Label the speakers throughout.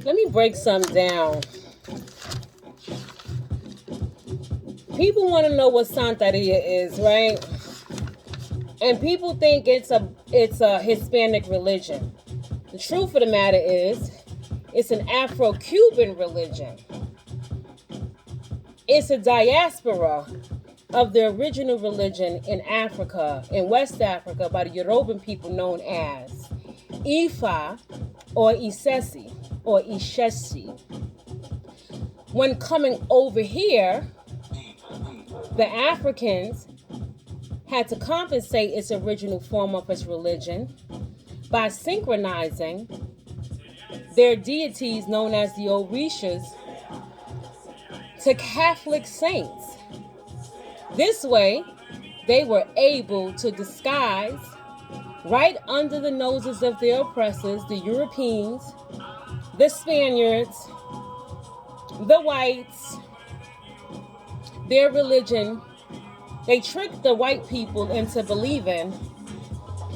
Speaker 1: Let me break some down. People want to know what Santeria is, right? And people think it's a Hispanic religion. The truth of the matter is, it's an Afro-Cuban religion. It's a diaspora of the original religion in Africa, in West Africa, by the Yoruban people known as Ifa or Isesi or Ishesi. When coming over here, the Africans had to compensate its original form of its religion by synchronizing their deities known as the Orishas to Catholic saints. This way, they were able to disguise right under the noses of their oppressors, the Europeans, the Spaniards, the whites, their religion. They tricked the white people into believing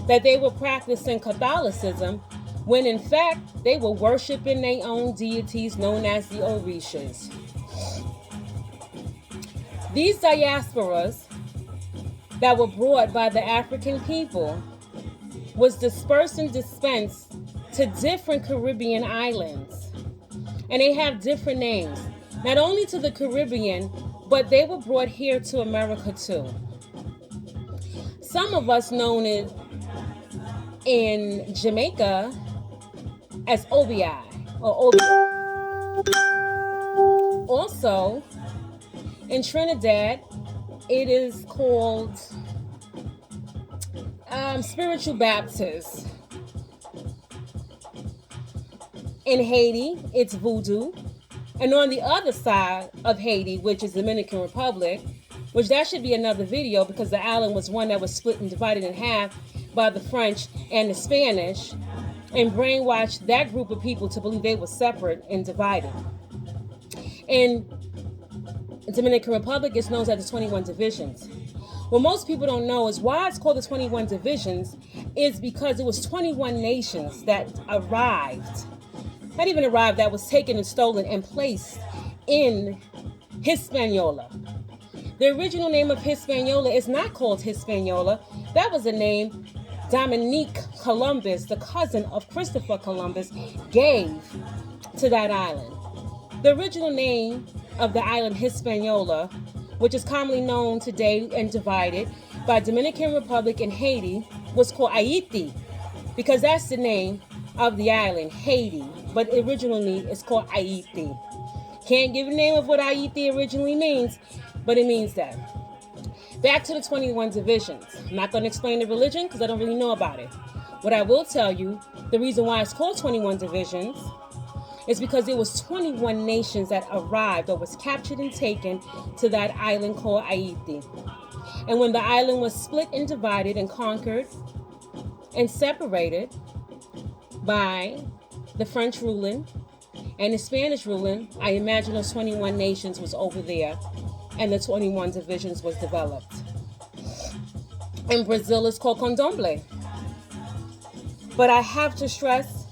Speaker 1: that they were practicing Catholicism when in fact they were worshiping their own deities known as the Orishas. These diasporas that were brought by the African people was dispersed and dispensed to different Caribbean islands. And they have different names. Not only to the Caribbean, but they were brought here to America too. Some of us know it in Jamaica as OBI or OBI. Also, in Trinidad, it is called Spiritual Baptist. In Haiti, it's Voodoo. And on the other side of Haiti, which is Dominican Republic, which that should be another video because the island was one that was split and divided in half by the French and the Spanish and brainwashed that group of people to believe they were separate and divided. In Dominican Republic, it's known as the 21 divisions. What most people don't know is why it's called the 21 divisions is because it was 21 nations that arrived. Not even arrived, that was taken and stolen and placed in Hispaniola. The original name of Hispaniola is not called Hispaniola. That was the name Dominique Columbus, the cousin of Christopher Columbus, gave to that island. The original name of the island Hispaniola, which is commonly known today and divided by Dominican Republic and Haiti, was called Haiti because that's the name of the island, Haiti, but originally it's called Haiti. Can't give a name of what Haiti originally means, but it means that. Back to the 21 divisions. I'm not going to explain the religion because I don't really know about it. What I will tell you, the reason why it's called 21 divisions is because there was 21 nations that arrived or was captured and taken to that island called Haiti. And when the island was split and divided and conquered and separated by the French ruling and the Spanish ruling, I imagine those 21 nations was over there and the 21 divisions was developed. In Brazil, it's called Candomblé. But I have to stress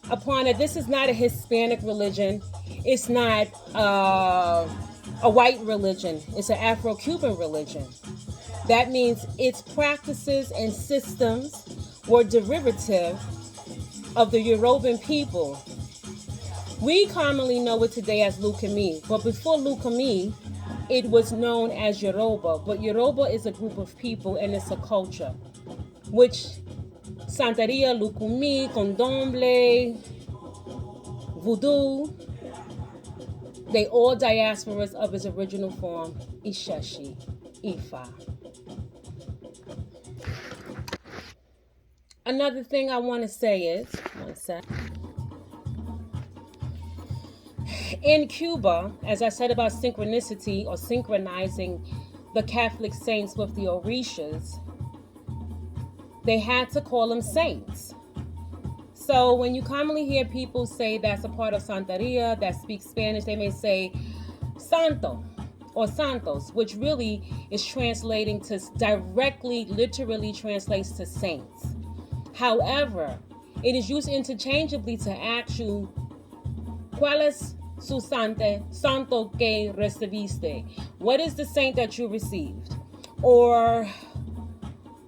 Speaker 1: upon that this is not a Hispanic religion. It's not a white religion. It's an Afro-Cuban religion. That means its practices and systems were derivative of the Yoruban people. We commonly know it today as Lukumi, but before Lukumi, it was known as Yoruba. But Yoruba is a group of people and it's a culture, which Santeria, Lukumi, Candomblé, Voodoo, they all diasporas of its original form, Isheshi, Ifa. Another thing I want to say is, one sec. In Cuba, as I said about synchronicity or synchronizing the Catholic saints with the Orishas, they had to call them saints. So when you commonly hear people say that's a part of Santeria, that speaks Spanish, they may say Santo or Santos, which really is translating to directly, literally translates to saints. However, it is used interchangeably to actual ¿Cuál es su santo que recibiste? What is the saint that you received? Or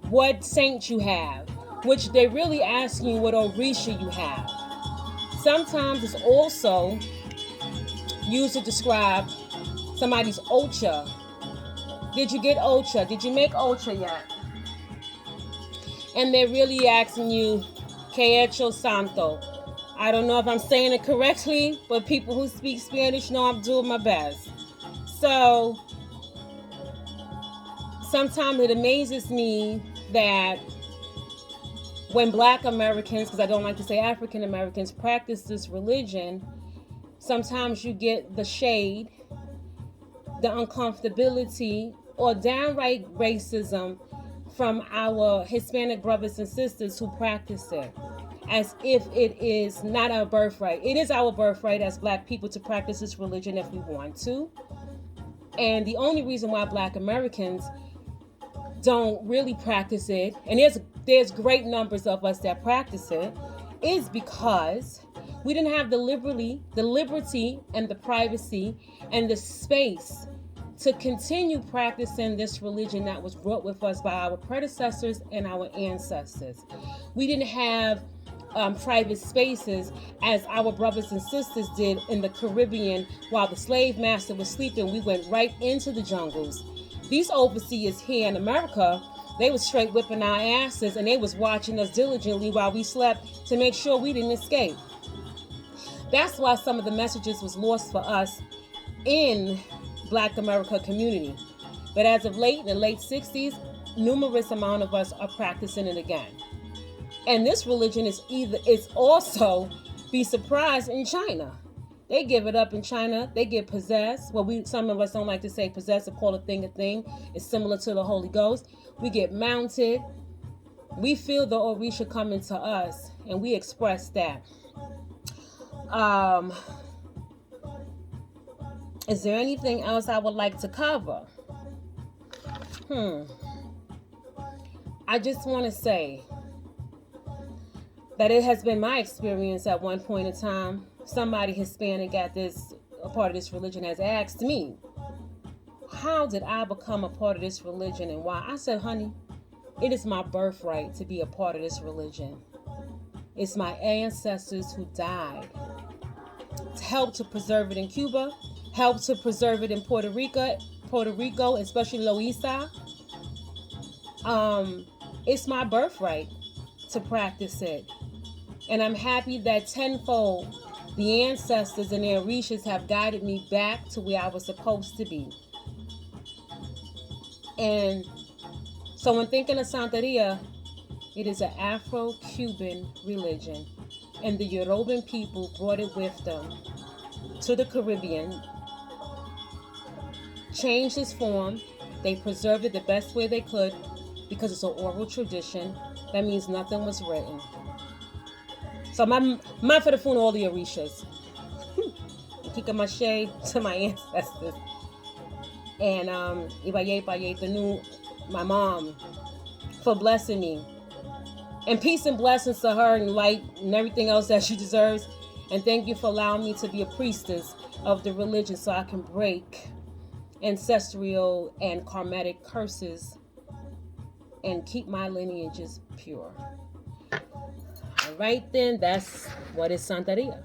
Speaker 1: what saint you have? Which they really ask you what orisha you have. Sometimes it's also used to describe somebody's ocha. Did you get ocha? Did you make ocha yet? And they're really asking you, que hecho santo? I don't know if I'm saying it correctly, but people who speak Spanish know I'm doing my best. So sometimes it amazes me that when Black Americans, because I don't like to say African Americans, practice this religion, sometimes you get the shade, the uncomfortability, or downright racism from our Hispanic brothers and sisters who practice it, as if it is not our birthright. It is our birthright as Black people to practice this religion if we want to. And the only reason why Black Americans don't really practice it, and there's great numbers of us that practice it, is because we didn't have the liberty and the privacy and the space to continue practicing this religion that was brought with us by our predecessors and our ancestors. We didn't have private spaces as our brothers and sisters did in the Caribbean. While the slave master was sleeping, we went right into the jungles. These overseers here in America, they was straight whipping our asses, and they was watching us diligently while we slept to make sure we didn't escape. That's why some of the messages was lost for us in Black America community. But as of late, in the late 60s, numerous amount of us are practicing it again. And this religion is also, be surprised, in China. They give it up in China. They get possessed. Well, some of us don't like to say possessed or call a thing a thing. It's similar to the Holy Ghost. We get mounted. We feel the Orisha coming to us, and we express that. Is there anything else I would like to cover? I just want to say that it has been my experience at one point in time. Somebody Hispanic a part of this religion has asked me, how did I become a part of this religion and why? I said, honey, it is my birthright to be a part of this religion. It's my ancestors who died to help to preserve it in Cuba, help to preserve it in Puerto Rico, especially Loíza. It's my birthright to practice it. And I'm happy that tenfold the ancestors and their orishas have guided me back to where I was supposed to be. And so when thinking of Santeria, it is an Afro-Cuban religion. And the Yoruban people brought it with them to the Caribbean, changed its form. They preserved it the best way they could because it's an oral tradition. That means nothing was written. So my for the phone, all the orishas. Kika Mache to my ancestors. And Ibaye my mom, for blessing me. And peace and blessings to her and light and everything else that she deserves. And thank you for allowing me to be a priestess of the religion so I can break ancestral and karmatic curses and keep my lineages pure. All right then, that's what is Santeria.